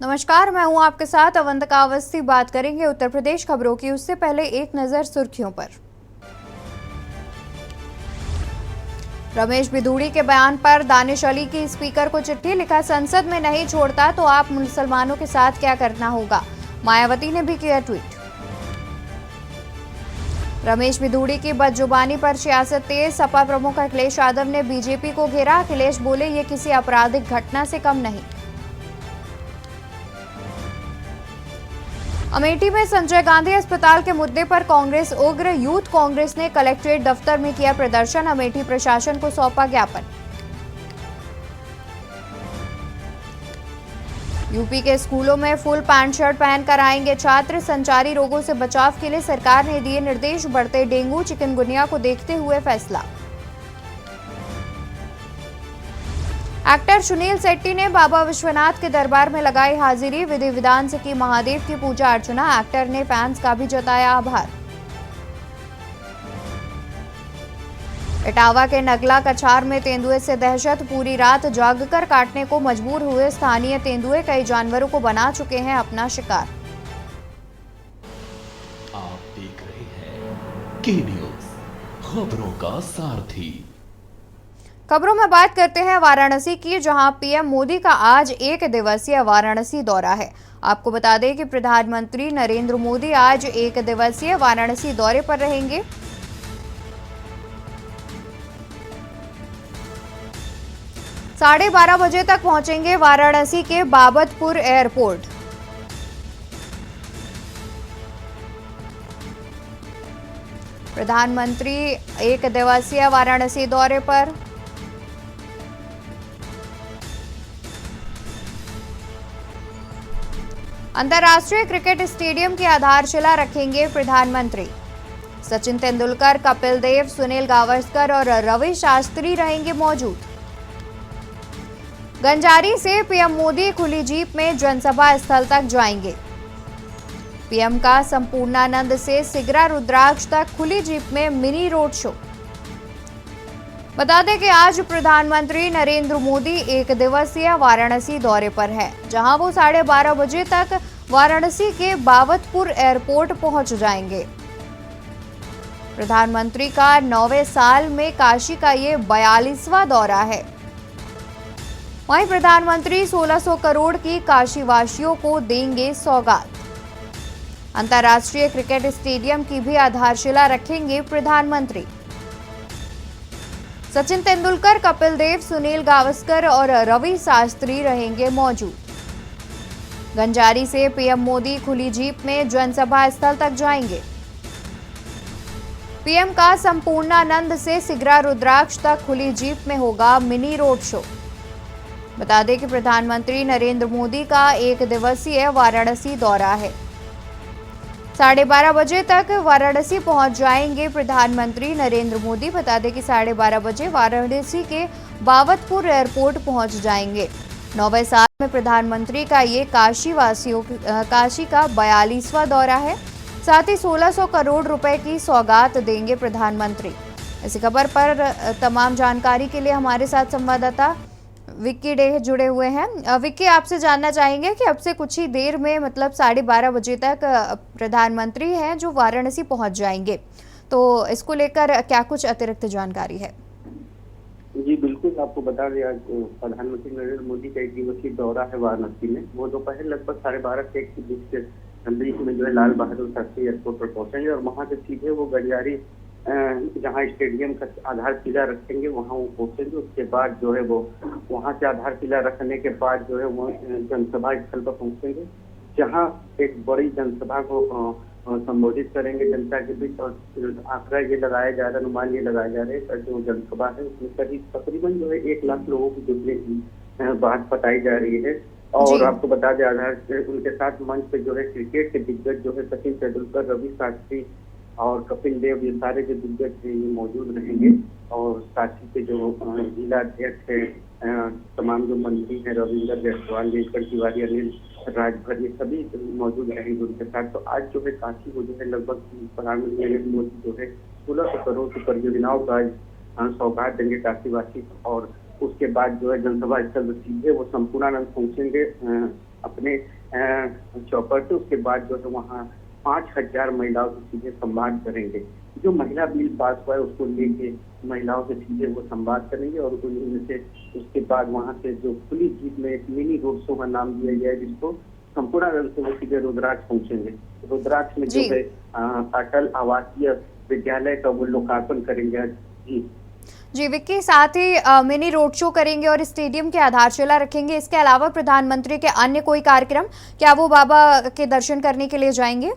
नमस्कार, मैं हूं आपके साथ अवंतिका अवस्थी। बात करेंगे उत्तर प्रदेश खबरों की। उससे पहले एक नजर सुर्खियों पर। रमेश बिधूड़ी के बयान पर दानिश अली की स्पीकर को चिट्ठी, लिखा संसद में नहीं छोड़ता तो आप मुसलमानों के साथ क्या करना होगा। मायावती ने भी किया ट्वीट। रमेश बिधूड़ी की बदजुबानी पर सियासत तेज, सपा प्रमुख अखिलेश यादव ने बीजेपी को घेरा। अखिलेश बोले, ये किसी आपराधिक घटना से कम नहीं। अमेठी में संजय गांधी अस्पताल के मुद्दे पर कांग्रेस उग्र, यूथ कांग्रेस ने कलेक्ट्रेट दफ्तर में किया प्रदर्शन। अमेठी प्रशासन को सौंपा ज्ञापन। यूपी के स्कूलों में फुल पैंट शर्ट पहनकर आएंगे छात्र। संचारी रोगों से बचाव के लिए सरकार ने दिए निर्देश। बढ़ते डेंगू चिकनगुनिया को देखते हुए फैसला। एक्टर सुनील शेट्टी ने बाबा विश्वनाथ के दरबार में लगाई हाजिरी। विधि विधान से की महादेव की पूजा अर्चना। एक्टर ने फैंस का भी जताया आभार। इटावा के नगला कछार में तेंदुए से दहशत, पूरी रात जागकर काटने को मजबूर हुए स्थानीय तेंदुए। कई जानवरों को बना चुके हैं अपना शिकार। आप देख रहे हैं के न्यूज़, खबरों का सारथी। खबरों में बात करते हैं वाराणसी की, जहां पीएम मोदी का आज एक दिवसीय वाराणसी दौरा है। आपको बता दें कि प्रधानमंत्री नरेंद्र मोदी आज एक दिवसीय वाराणसी दौरे पर रहेंगे। साढ़े 12 बजे तक पहुंचेंगे वाराणसी के बाबतपुर एयरपोर्ट। प्रधानमंत्री एक दिवसीय वाराणसी दौरे पर। अंतर्राष्ट्रीय क्रिकेट स्टेडियम की आधारशिला रखेंगे प्रधानमंत्री। सचिन तेंदुलकर, कपिल देव, सुनील गावस्कर और रवि शास्त्री रहेंगे मौजूद। गंजारी से पीएम मोदी खुली जीप में जनसभा स्थल तक जाएंगे। पीएम का संपूर्णानंद से सिगरा रुद्राक्ष तक खुली जीप में मिनी रोड शो। बता दें कि आज प्रधानमंत्री नरेंद्र मोदी एक दिवसीय वाराणसी दौरे पर है, जहां वो 12:30 बजे तक वाराणसी के बाबतपुर एयरपोर्ट पहुंच जाएंगे। प्रधानमंत्री का 9वें साल में काशी का ये 42वां दौरा है। वहीं प्रधानमंत्री 1600 करोड़ की काशीवासियों को देंगे सौगात। अंतर्राष्ट्रीय क्रिकेट स्टेडियम की भी आधारशिला रखेंगे प्रधानमंत्री। सचिन तेंदुलकर, कपिल देव, सुनील गावस्कर और रवि शास्त्री रहेंगे मौजूद। गंजारी से पीएम मोदी खुली जीप में जनसभा स्थल तक जाएंगे। पीएम का संपूर्णानंद से सिगरा रुद्राक्ष तक खुली जीप में होगा मिनी रोड शो। बता दें कि प्रधानमंत्री नरेंद्र मोदी का एक दिवसीय वाराणसी दौरा है। 12:30 बजे तक वाराणसी पहुंच जाएंगे प्रधानमंत्री नरेंद्र मोदी। बता दें कि 12:30 बजे वाराणसी के बाबतपुर एयरपोर्ट पहुंच जाएंगे। 9वें साल में प्रधानमंत्री का ये काशी का 42वां दौरा है। साथ ही 1600 करोड़ रुपए की सौगात देंगे प्रधानमंत्री। इसी खबर पर तमाम जानकारी के लिए हमारे साथ संवाददाता विक्की डे जुड़े हुए हैं। विक्की, आपसे जानना चाहेंगे कि अब से कुछ ही देर में मतलब 12:30 बजे तक प्रधानमंत्री हैं जो वाराणसी पहुंच जाएंगे, तो इसको लेकर क्या कुछ अतिरिक्त जानकारी है? जी बिल्कुल, आपको बता दें आज प्रधानमंत्री नरेंद्र मोदी का एक दिवसीय दौरा है वाराणसी में। वो दोपहर लगभग 12:30 से 1 के बीच में जो है लाल बहादुर शास्त्री एयरपोर्ट पर पहुंचेंगे और वहां से सीधे वो गंजारी जहाँ स्टेडियम का आधारशिला रखेंगे वहाँ वो पहुंचेंगे। उसके बाद जो है वो वहाँ से आधारशिला रखने के बाद जो है वो जनसभा स्थल पर पहुंचेंगे, जहाँ एक बड़ी जनसभा को संबोधित करेंगे जनता के बीच। और आंकड़ा ये लगाया जा रहा है, अनुमान ये लगाया जा रहा है जो जनसभा है उसमें तकरीबन जो है 1 लाख लोगों की जुटने की बात बताई जा रही है। और आपको बता दें आधार उनके साथ मंच पे जो है क्रिकेट के दिग्गज जो है सचिन तेंदुलकर, रवि शास्त्री और कपिल देव, ये सारे जो दिग्गज हैं ये मौजूद रहेंगे। और साथी के जो जिला अध्यक्ष है, तमाम जो मंत्री हैं, रविंद्र जायसवाल, दिनकर तिवारी, अनिल राजभर, ये सभी मौजूद रहेंगे उनके साथ। तो आज जो है काशी को जो है लगभग प्रधानमंत्री नरेंद्र मोदी जो है 1600 करोड़ की परियोजनाओं का सौगात देंगे काशीवासी। और उसके बाद जो है जनसभा स्थल सीधे वो संपूर्णानंद पहुंचेंगे अपने चौपर से। उसके बाद जो है वहाँ 5,000 महिलाओं से सीधे संवाद करेंगे। जो महिला बिल पास हुआ है उसको लेके महिलाओं से सीधे वो संवाद करेंगे और उनमें से उसके बाद वहाँ से जो खुली जीप में एक मिनी रोड शो का नाम दिया गया है, जिसको संपूर्णानंद से वो सीधे रुद्राक्ष पहुंचेंगे। रुद्राक्ष में जो है अटल आवासीय विद्यालय का वो लोकार्पण करेंगे। जी विक्की, साथ ही मिनी रोड शो करेंगे और स्टेडियम की आधारशिला रखेंगे। इसके अलावा प्रधानमंत्री के अन्य कोई कार्यक्रम, क्या वो बाबा के दर्शन करने के लिए जाएंगे?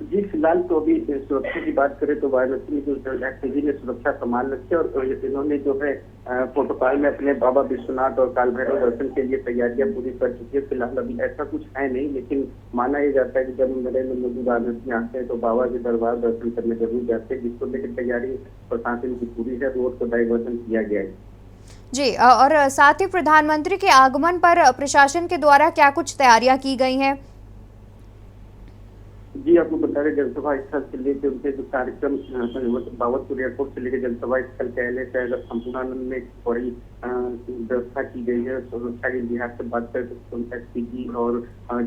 जी फिलहाल तो अभी सुरक्षा की बात करें तो वाराणसी में जो एसपीजी ने सुरक्षा संभाल रखी है और इन्होंने जो है प्रोटोकॉल में अपने बाबा विश्वनाथ और काल भैरव दर्शन के लिए तैयारियां पूरी कर चुकी है। फिलहाल अभी ऐसा कुछ है नहीं, लेकिन माना यह जाता है कि जब नरेंद्र मोदी वाराणसी में आते हैं तो बाबा के दरबार दर्शन करने जरूर जाते हैं, जिसको लेकर तैयारी प्रशासन की पूरी है। रोड को डाइवर्जन किया गया है। जी, और साथ ही प्रधानमंत्री के आगमन पर प्रशासन के द्वारा क्या कुछ तैयारियां की गई हैं? जी आपको बता रहे जनसभा स्थल से लेकर उनके जो कार्यक्रम बावतपुर एयरपोर्ट से लेकर जनसभा स्थल के शहर संपूर्णानंद में बड़ी व्यवस्था की गई है। सुरक्षा के लिहाज से बात करें तो एसपीजी और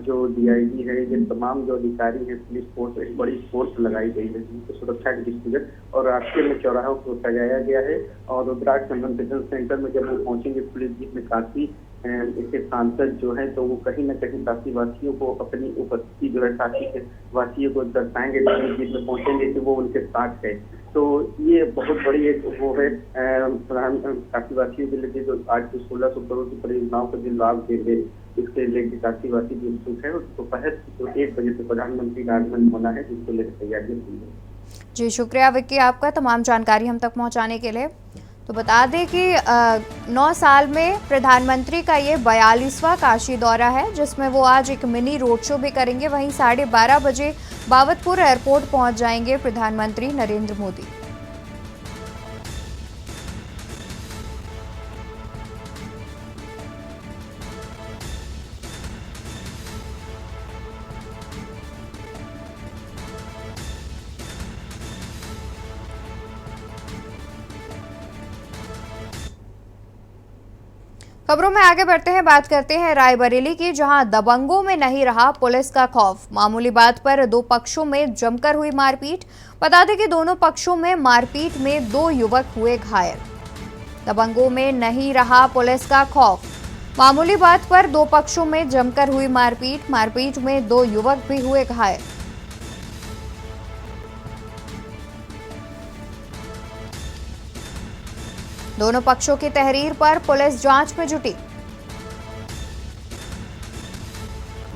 जो डीआईजी है, ये तमाम जो अधिकारी है पुलिस फोर्स, एक बड़ी फोर्स लगाई गई है जिनको सुरक्षा के दृष्टिगत। और रास्ते में चौराहों को सजाया गया है और रुद्राक्ष कन्वेंशन सेंटर में जब वो पहुंचेंगे पुलिस जीप में काफी इसके सांसद जो है तो वो कहीं न कहीं काशी वासियों को अपनी उपस्थिति जो है काशी के वासियों को दर्शाएंगे, जीप में पहुंचेंगे कि वो उनके साथ है। तो ये बहुत बड़ी एक वो है काशी वासियों के लिए जो आज 1600 करोड़ की परियोजनाओं को जो लाभ देंगे, इसके लेकर काशी वासी भी उत्सुक है। दोपहर 1 बजे से प्रधानमंत्री का आगमन होना है, जिसको लेकर तैयारियां की है। जी शुक्रिया विक्की आपका तमाम जानकारी हम तक पहुंचाने के लिए। तो बता दें कि 9 साल में प्रधानमंत्री का ये 42वां काशी दौरा है, जिसमें वो आज एक मिनी रोड शो भी करेंगे। वहीं 12:30 बजे बावतपुर एयरपोर्ट पहुंच जाएंगे प्रधानमंत्री नरेंद्र मोदी। खबरों में आगे बढ़ते हैं, बात करते हैं रायबरेली की, जहां दबंगों में नहीं रहा पुलिस का खौफ। मामूली बात पर दो पक्षों में जमकर हुई मारपीट। बता दें कि दोनों पक्षों में मारपीट में 2 युवक हुए घायल। दबंगों में नहीं रहा पुलिस का खौफ। मामूली बात पर दो पक्षों में जमकर हुई मारपीट में 2 युवक भी हुए घायल। दोनों पक्षों की तहरीर पर पुलिस जांच में जुटी।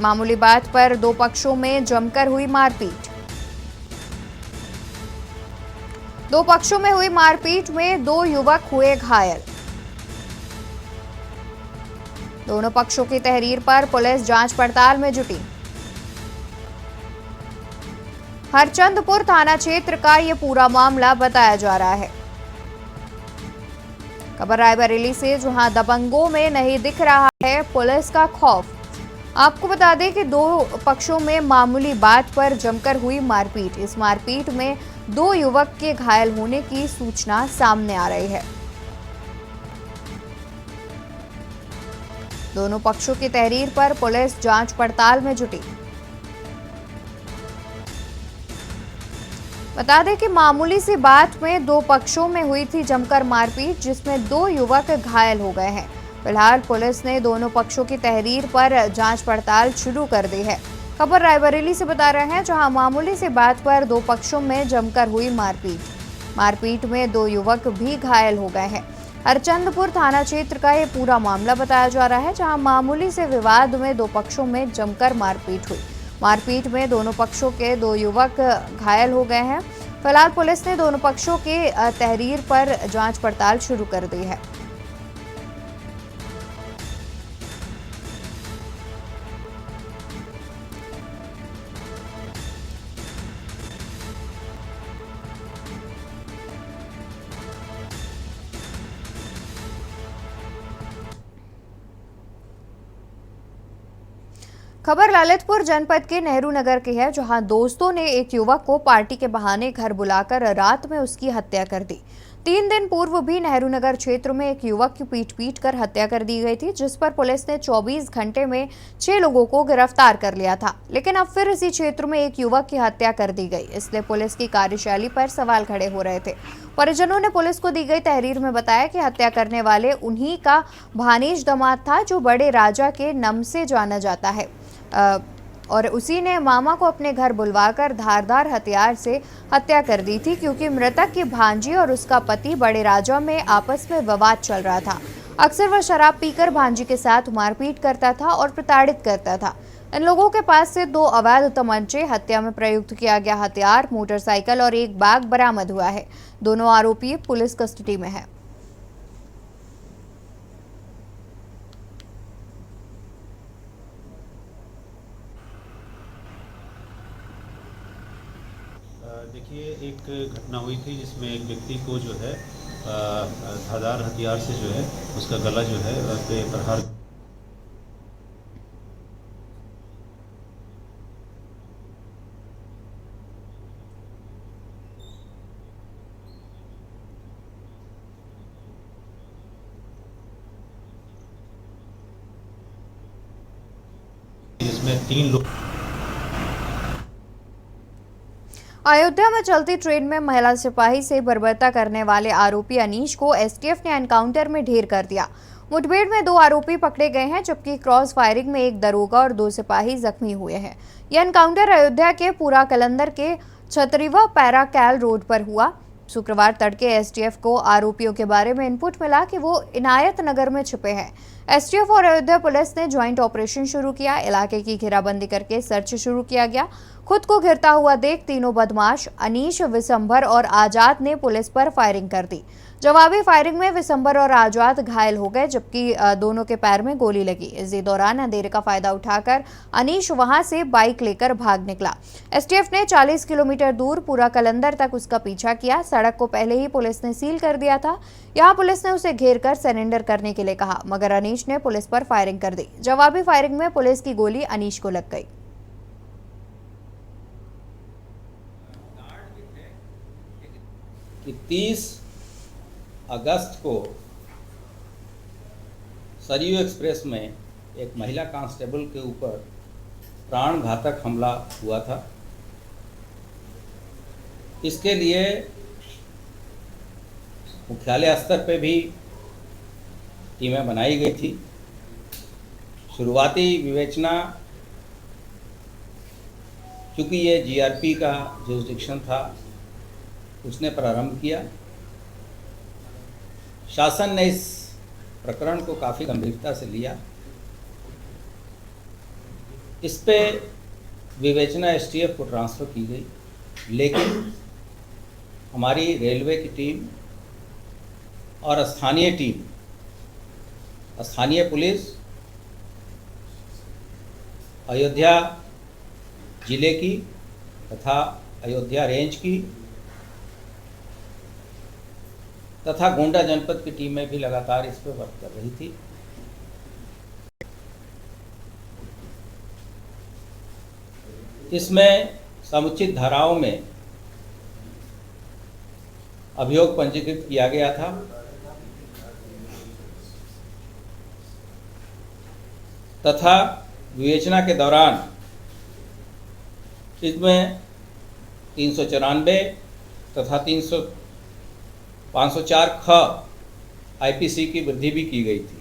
मामूली बात पर दो पक्षों में जमकर हुई मारपीट। दो पक्षों में हुई मारपीट में 2 युवक हुए घायल। दोनों पक्षों की तहरीर पर पुलिस जांच पड़ताल में जुटी। हरचंदपुर थाना क्षेत्र का यह पूरा मामला बताया जा रहा है। खबर रायबरेली से, जहां दबंगों में नहीं दिख रहा है पुलिस का खौफ। आपको बता दें कि 2 पक्षों में मामूली बात पर जमकर हुई मारपीट। इस मारपीट में 2 युवक के घायल होने की सूचना सामने आ रही है। दोनों पक्षों की तहरीर पर पुलिस जांच पड़ताल में जुटी। बता दें कि मामूली सी बात में 2 पक्षों में हुई थी जमकर मारपीट, जिसमें 2 युवक घायल हो गए हैं। फिलहाल पुलिस ने दोनों पक्षों की तहरीर पर जांच पड़ताल शुरू कर दी है। खबर रायबरेली से बता रहे हैं, जहां मामूली सी बात पर 2 पक्षों में जमकर हुई मारपीट में 2 युवक भी घायल हो गए हैं। हरचंदपुर थाना क्षेत्र का ये पूरा मामला बताया जा रहा है, जहां मामूली से विवाद में 2 पक्षों में जमकर मारपीट हुई। मारपीट में दोनों पक्षों के 2 युवक घायल हो गए हैं। फिलहाल पुलिस ने दोनों पक्षों की तहरीर पर जांच पड़ताल शुरू कर दी है। खबर ललितपुर जनपद के नेहरू नगर की है, जहां दोस्तों ने एक युवक को पार्टी के बहाने घर बुलाकर रात में उसकी हत्या कर दी। 3 दिन पूर्व भी नेहरू नगर क्षेत्र में एक युवक की पीट कर हत्या कर दी गई थी, जिस पर पुलिस ने 24 घंटे में 6 लोगों को गिरफ्तार कर लिया था। लेकिन अब फिर इसी क्षेत्र में एक युवक की हत्या कर दी गई, इसलिए पुलिस की कार्यशैली पर सवाल खड़े हो रहे थे। परिजनों ने पुलिस को दी गई तहरीर में बताया कि हत्या करने वाले उन्हीं का भानीज दामाद था, जो बड़े राजा के नाम से जाना जाता है, और उसी ने मामा को अपने घर बुलवाकर धारदार हथियार से हत्या कर दी थी, क्योंकि मृतक की भांजी और उसका पति बड़े राजा में आपस में विवाद चल रहा था। अक्सर वह शराब पीकर भांजी के साथ मारपीट करता था और प्रताड़ित करता था। इन लोगों के पास से 2 अवैध तमंचे, हत्या में प्रयुक्त किया गया हथियार, मोटरसाइकिल और एक बैग बरामद हुआ है। दोनों आरोपी पुलिस कस्टडी में है। देखिए, एक घटना हुई थी जिसमें एक व्यक्ति को जो है धारदार हथियार से जो है उसका गला जो है पे प्रहार जिसमें 3 लोग। अयोध्या में चलती ट्रेन में महिला सिपाही से बर्बरता करने वाले आरोपी अनीश को एसटीएफ ने एनकाउंटर में ढेर कर दिया। मुठभेड़ में 2 आरोपी पकड़े गए हैं, जबकि क्रॉस फायरिंग में 1 दरोगा और 2 सिपाही जख्मी हुए हैं। यह एनकाउंटर अयोध्या के पूरा कलंदर के छतरीवा पैराकैल रोड पर हुआ। शुक्रवार तड़के एसटीएफ को आरोपियों के बारे में इनपुट मिला कि वो इनायत नगर में छिपे हैं। एसटीएफ और अयोध्या पुलिस ने ज्वाइंट ऑपरेशन शुरू किया। इलाके की घेराबंदी करके सर्च शुरू किया गया। खुद को घिरता हुआ देख तीनों बदमाश अनीश, विशंभर और आजाद ने पुलिस पर फायरिंग कर दी। जवाबी फायरिंग में विशंभर और आजाद घायल हो गए, जबकि दोनों के पैर में गोली लगी। इसी दौरान अंधेरे का फायदा उठाकर अनीश वहां से बाइक लेकर भाग निकला। एसटीएफ ने 40 किलोमीटर दूर पूरा कलंदर तक उसका पीछा किया। सड़क को पहले ही पुलिस ने सील कर दिया था। यहां पुलिस ने उसे घेर कर सरेंडर करने के लिए कहा, मगर अनीश ने पुलिस पर फायरिंग कर दी। जवाबी फायरिंग में पुलिस की गोली अनीश को लग गई। कि 30 अगस्त को सरयू एक्सप्रेस में एक महिला कांस्टेबल के ऊपर प्राण घातक हमला हुआ था। इसके लिए मुख्यालय स्तर पे भी टीमें बनाई गई थी। शुरुआती विवेचना, चूँकि ये जीआरपी का जुरिस्डिक्शन था, उसने प्रारंभ किया। शासन ने इस प्रकरण को काफ़ी गंभीरता से लिया। इस पे विवेचना एसटीएफ को ट्रांसफ़र की गई, लेकिन हमारी रेलवे की टीम और स्थानीय टीम, स्थानीय पुलिस, अयोध्या जिले की तथा अयोध्या रेंज की तथा गोंडा जनपद की टीमें भी लगातार इस पर वर्क कर रही थी। इसमें समुचित धाराओं में अभियोग पंजीकृत किया गया था तथा विवेचना के दौरान इसमें 394 तथा 504 ख आईपीसी की वृद्धि भी की गई थी।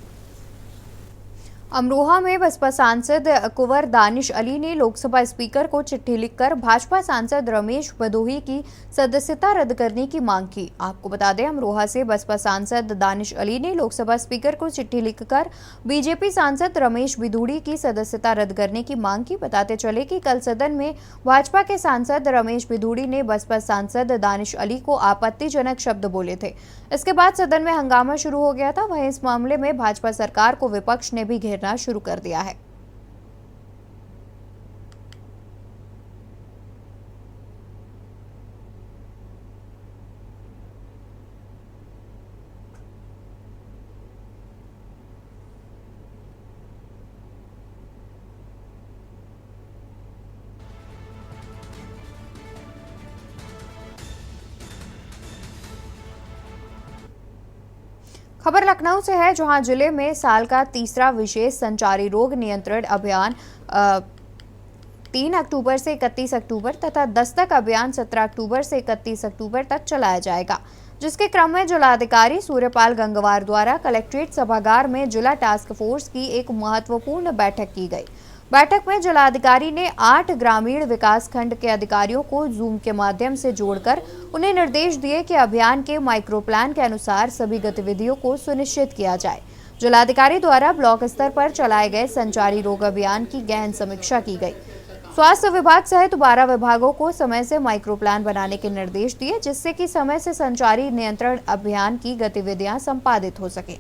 अमरोहा में बसपा सांसद कुंवर दानिश अली ने लोकसभा स्पीकर को चिट्ठी लिखकर भाजपा सांसद रमेश भदोही की सदस्यता रद्द करने की मांग की। आपको बता दें, अमरोहा से बसपा सांसद दानिश अली ने लोकसभा स्पीकर को चिट्ठी लिखकर बीजेपी सांसद रमेश भदोही की सदस्यता रद्द करने की मांग की। बताते चले कि कल सदन में भाजपा के सांसद रमेश भदोही ने बसपा सांसद दानिश अली को आपत्तिजनक शब्द बोले थे। इसके बाद सदन में हंगामा शुरू हो गया था। वहीं इस मामले में भाजपा सरकार को विपक्ष ने भी घेरना शुरू कर दिया है। खबर लखनऊ से है, जहां जिले में साल का तीसरा विशेष संचारी रोग नियंत्रण अभियान 3 अक्टूबर से 31 अक्टूबर तथा दस्तक अभियान 17 अक्टूबर से 31 अक्टूबर तक चलाया जाएगा, जिसके क्रम में जिलाधिकारी सूर्यपाल गंगवार द्वारा कलेक्ट्रेट सभागार में जिला टास्क फोर्स की एक महत्वपूर्ण बैठक की गई। बैठक में जिलाधिकारी ने 8 ग्रामीण विकास खंड के अधिकारियों को जूम के माध्यम से जोड़कर उन्हें निर्देश दिए कि अभियान के माइक्रो प्लान के अनुसार सभी गतिविधियों को सुनिश्चित किया जाए। जिलाधिकारी द्वारा ब्लॉक स्तर पर चलाए गए संचारी रोग अभियान की गहन समीक्षा की गई। स्वास्थ्य विभाग सहित 12 विभागों को समय से माइक्रो प्लान बनाने के निर्देश दिए, जिससे कि समय से संचारी नियंत्रण अभियान की गतिविधियां संपादित हो सके।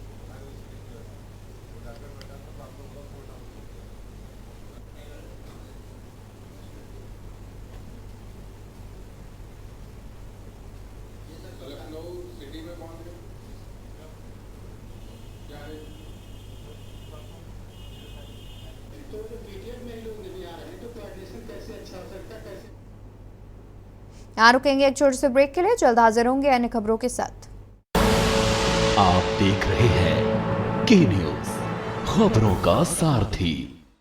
यहाँ रुकेंगे एक छोटे से ब्रेक के लिए, जल्द हाजिर होंगे अन्य खबरों के साथ। आप देख रहे हैं के न्यूज, खबरों का सारथी।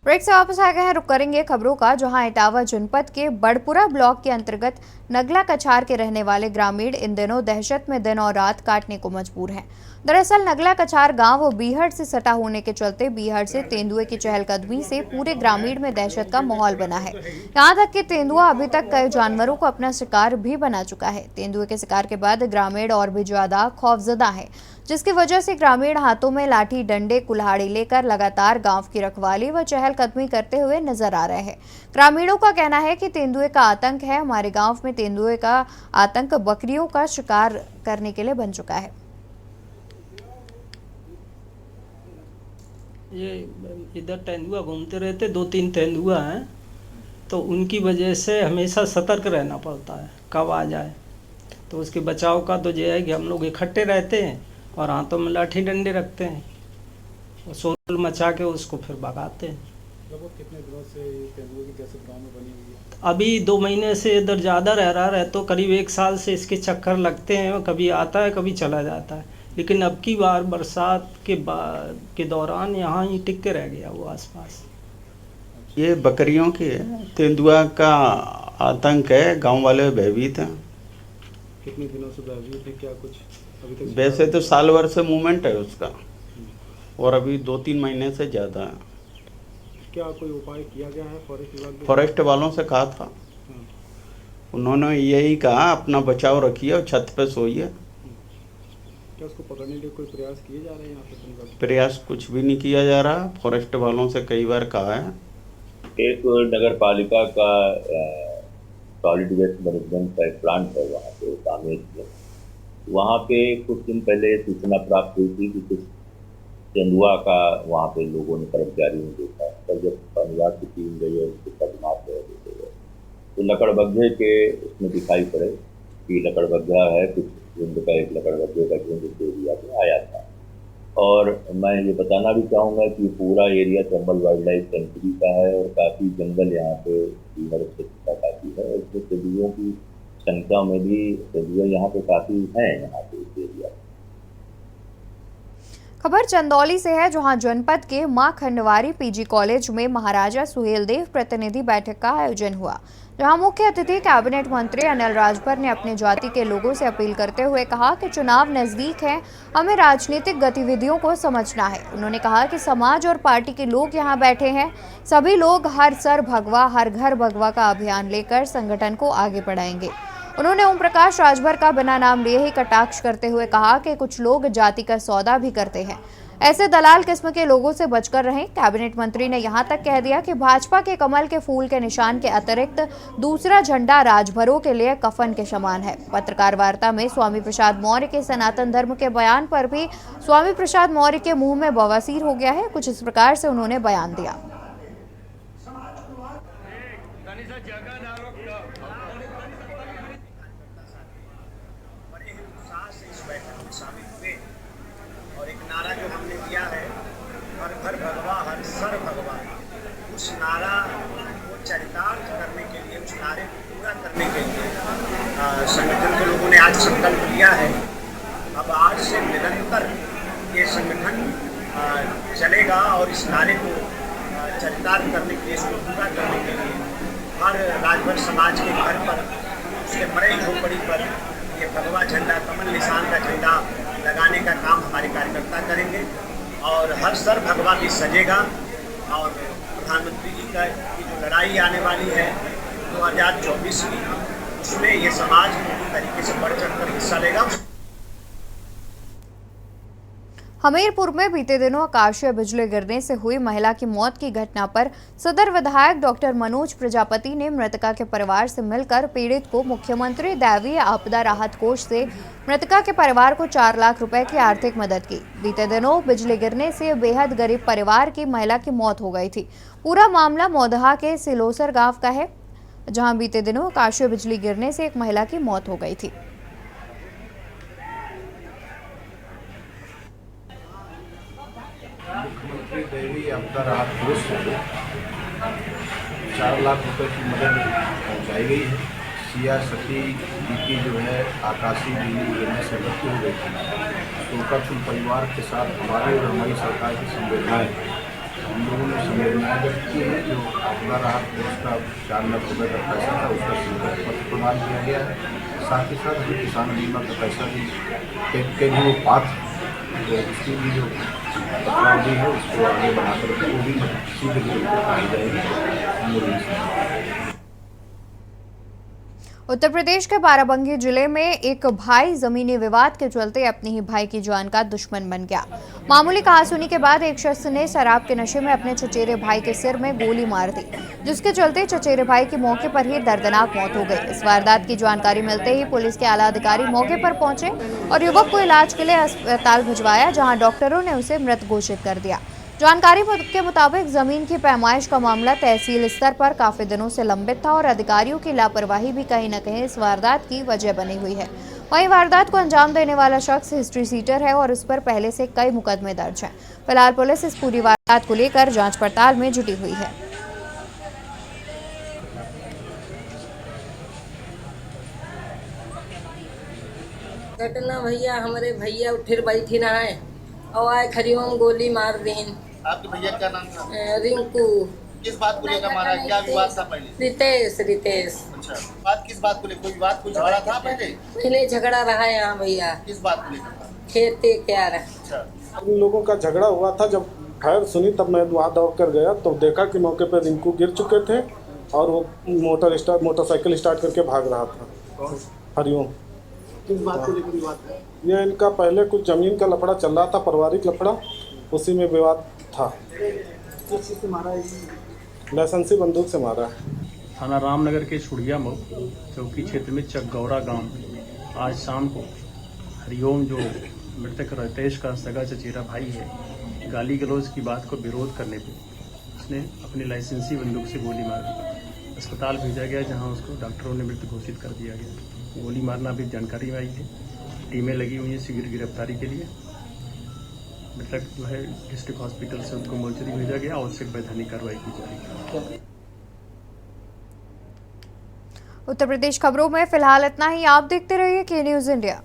ब्रेक से वापस आ गए हैं, रुक करेंगे खबरों का, जहां इटावा जनपद के बड़पुरा ब्लॉक के अंतर्गत नगला कछार के रहने वाले ग्रामीण इन दिनों दहशत में दिन और रात काटने को मजबूर हैं। दरअसल नगला कछार गांव बीहड़ से सटा होने के चलते बीहड़ से तेंदुए की चहलकदमी से पूरे ग्रामीण में दहशत का माहौल बना है। यहाँ तक कि तेंदुआ अभी तक कई जानवरों को अपना शिकार भी बना चुका है। तेंदुए के शिकार के बाद ग्रामीण और भी ज्यादा खौफजदा है, जिसकी वजह से ग्रामीण हाथों में लाठी डंडे कुल्हाड़ी लेकर लगातार गांव की रखवाली व चहलकदमी करते हुए नजर आ रहे हैं। ग्रामीणों का कहना है कि तेंदुए का आतंक है। हमारे गांव में तेंदुए का आतंक बकरियों का शिकार करने के लिए बन चुका है। ये इधर तेंदुआ घूमते रहते, 2-3 तेंदुआ हैं, तो उनकी वजह से हमेशा सतर्क रहना पड़ता है, कब आ जाए। तो उसके बचाव का तो ये है कि हम लोग इकट्ठे रहते हैं और हाथों में लाठी डंडे रखते हैं और शोर मचा के उसको फिर भगाते हैं। कितने दिनों से तेंदुए की दहशत गाँव में बनी हुई है? अभी 2 महीने से इधर ज़्यादा रह रहा है, तो करीब 1 साल से इसके चक्कर लगते हैं, कभी आता है कभी चला जाता है। लेकिन अब की बार बरसात के दौरान यहाँ ही टिक के रह गया वो आसपास। ये बकरियों की है, तेंदुआ का आतंक है, गांव वाले भयभीत हैं। कितने दिनों से भयभीत है, क्या कुछ अभी तक? वैसे तो साल भर से मूवमेंट है उसका, और अभी 2-3 महीने से ज़्यादा है। क्या कोई उपाय किया गया है फॉरेस्ट विभाग? फॉरेस्ट वालों से कहा था, उन्होंने यही कहा अपना बचाव रखिए और छत पे सोइए। क्या उसको पकड़ने के लिए कोई प्रयास किए जा रहे हैं यहाँ पे? प्रयास कुछ भी नहीं किया जा रहा। फॉरेस्ट वालों से कई बार कहा है। एक नगर पालिका का सॉलिड वेस्ट मैनेजमेंट का एक प्लांट है वहाँ पे सामेत में। वहाँ पे कुछ दिन पहले सूचना प्राप्त हुई थी कि कुछ तेंदुआ का वहाँ पे लोगों ने, कर्मचारियों ने देखा। तब जब शनिवार की टीम गई और उसके कदमात गए तो लकड़बग्घे के उसमें दिखाई पड़े कि लकड़बग्घा है, कुछ झुंड का, एक लकड़बग्घे का झुंड उस एरिया में आया था। और मैं ये बताना भी चाहूँगा कि पूरा area Chambal wild life sanctuary का है और काफ़ी जंगल यहाँ पे बीहड़ क्षेत्र का काफ़ी है। इसमें तेंदुओं की संख्या में भी तेंदुए यहाँ पे काफ़ी हैं यहाँ पे इस एरिया। खबर चंदौली से है, जहां जनपद के मां खंडवारी पीजी कॉलेज में महाराजा सुहेलदेव प्रतिनिधि बैठक का आयोजन हुआ, जहां मुख्य अतिथि कैबिनेट मंत्री अनिल राजभर ने अपने जाति के लोगों से अपील करते हुए कहा कि चुनाव नजदीक है, हमें राजनीतिक गतिविधियों को समझना है। उन्होंने कहा कि समाज और पार्टी के लोग यहां बैठे हैं, सभी लोग हर सर भगवा हर घर भगवा का अभियान लेकर संगठन को आगे बढ़ाएंगे। उन्होंने ओम प्रकाश राजभर का बिना नाम लिए ही कटाक्ष करते हुए कहा कि कुछ लोग जाति का सौदा भी करते हैं, ऐसे दलाल किस्म के लोगों से बचकर रहें। कैबिनेट मंत्री ने यहां तक कह दिया कि भाजपा के कमल के फूल के निशान के अतिरिक्त दूसरा झंडा राजभरों के लिए कफन के समान है। पत्रकार वार्ता में स्वामी प्रसाद मौर्य के सनातन धर्म के बयान पर भी स्वामी प्रसाद मौर्य के मुंह में बवासीर हो गया है। कुछ इस प्रकार से उन्होंने बयान दिया। और एक नारा जो हमने दिया है, हर घर भगवा हर सर भगवा, उस नारा को चरितार्थ करने के लिए, उस नारे को पूरा करने के लिए संगठन के लोगों ने आज संकल्प लिया है। अब आज से निरंतर ये संगठन चलेगा और इस नारे को चरितार्थ करने के लिए, इसको पूरा करने के लिए हर राजभर समाज के घर पर, उसके मरे झोपड़ी पर ये भगवा झंडा, कमल निशान का झंडा लगाने का काम हमारे कार्यकर्ता करेंगे और हर सर भगवा भी सजेगा। और प्रधानमंत्री जी का की जो लड़ाई आने वाली है 2024 की, उसमें ये समाज पूरी तरीके से बढ़ चढ़ कर हिस्सा लेगा। हमीरपुर में बीते दिनों आकाशीय बिजली गिरने से हुई महिला की मौत की घटना पर सदर विधायक डॉक्टर मनोज प्रजापति ने मृतका के परिवार से मिलकर पीड़ित को मुख्यमंत्री दैवीय आपदा राहत कोष से मृतका के परिवार को 4 लाख रुपए की आर्थिक मदद की। बीते दिनों बिजली गिरने से बेहद गरीब परिवार की महिला की मौत हो गई थी। पूरा मामला मौदहा के सिलोसर गांव का है, जहां बीते दिनों आकाशीय बिजली गिरने से एक महिला की मौत हो गई थी। मुख्यमंत्री दैवीय आपदा राहत कोष से 4 लाख रुपए की मदद पहुंचाई गई है। सिया सती जी की जो है आकाशीय बिजली गिरने से मृत्यु हो गई थी, तो उनका कुल परिवार के साथ हमारी और हमारी सरकार की संवेदनाएं, हम लोगों ने संवेदनाएं व्यक्त की है। जो आपदा राहत कोष का 4 लाख रुपए का पैसा था, उसका स्वीकृति पत्र प्रदान किया गया है। साथ ही साथ जो किसान बीमा का पैसा भी के भी वो पात्र, तो उसकी भी जो पत्रावधि है उसको आगे बढ़ाकर वो भी शीघ्र कराई जाएगी। उत्तर प्रदेश के बाराबंकी जिले में एक भाई जमीनी विवाद के चलते अपने ही भाई की जान का दुश्मन बन गया। मामूली कहासुनी के बाद एक शख्स ने शराब के नशे में अपने चचेरे भाई के सिर में गोली मार दी, जिसके चलते चचेरे भाई की मौके पर ही दर्दनाक मौत हो गई। इस वारदात की जानकारी मिलते ही पुलिस के आला अधिकारी मौके पर पहुंचे और युवक को इलाज के लिए अस्पताल भिजवाया, जहाँ डॉक्टरों ने उसे मृत घोषित कर दिया। जानकारी के मुताबिक जमीन की पैमाइश का मामला तहसील स्तर पर काफी दिनों से लंबित था और अधिकारियों की लापरवाही भी कहीं न कहीं इस वारदात की वजह बनी हुई है। वहीं वारदात को अंजाम देने वाला शख्स हिस्ट्री सीटर है और उस पर पहले से कई मुकदमे दर्ज हैं। फिलहाल पुलिस इस पूरी वारदात को लेकर जांच पड़ताल में जुटी हुई है। घटना भैया, हमारे भैया उठिर बैठी ना है और आए खरियों गोली मार दीन। आपके भैया क्या नाम था? रिंकू। किस बात को लेकर मारा? क्या विवाद था पहले? रितेश। अच्छा, बात किस बात को लेकर? कोई विवाद, कोई झगड़ा था पहले झगड़ा रहा है यहाँ भैया। किस बात को लेकर? खेती क्या रहा। अच्छा, उन लोगों का झगड़ा हुआ था। जब खैर सुनी तब मैं वहाँ दौड़ कर गया तो देखा कि मौके पर रिंकू गिर चुके थे और वो मोटरसाइकिल स्टार्ट करके भाग रहा था। हरिओम। किस बात को लेकर विवाद था? ये इनका पहले कुछ जमीन का लफड़ा चल रहा था, पारिवारिक लफड़ा, उसी में विवाद था। किस चीज़ से मारा है? लाइसेंसी बंदूक से मारा है। थाना रामनगर के छुड़िया मऊ चौकी क्षेत्र में चकगौरा गांव आज शाम को हरिओम, जो मृतक रितेश का सगा चचेरा भाई है, गाली गलौज की बात को विरोध करने पे उसने अपनी लाइसेंसी बंदूक से गोली मार दी। अस्पताल भेजा गया, जहां उसको डॉक्टरों ने मृत घोषित कर दिया गया। गोली मारना भी जानकारी में आई है। टीमें लगी हुई हैं शीघ्र गिरफ्तारी के लिए। मृतक जो है डिस्ट्रिक्ट हॉस्पिटल से उनको मोर्चरी भेजा गया, आवश्यक वैधानिक कार्रवाई की जाएगी। उत्तर प्रदेश खबरों में फिलहाल इतना ही। आप देखते रहिए के न्यूज़ इंडिया।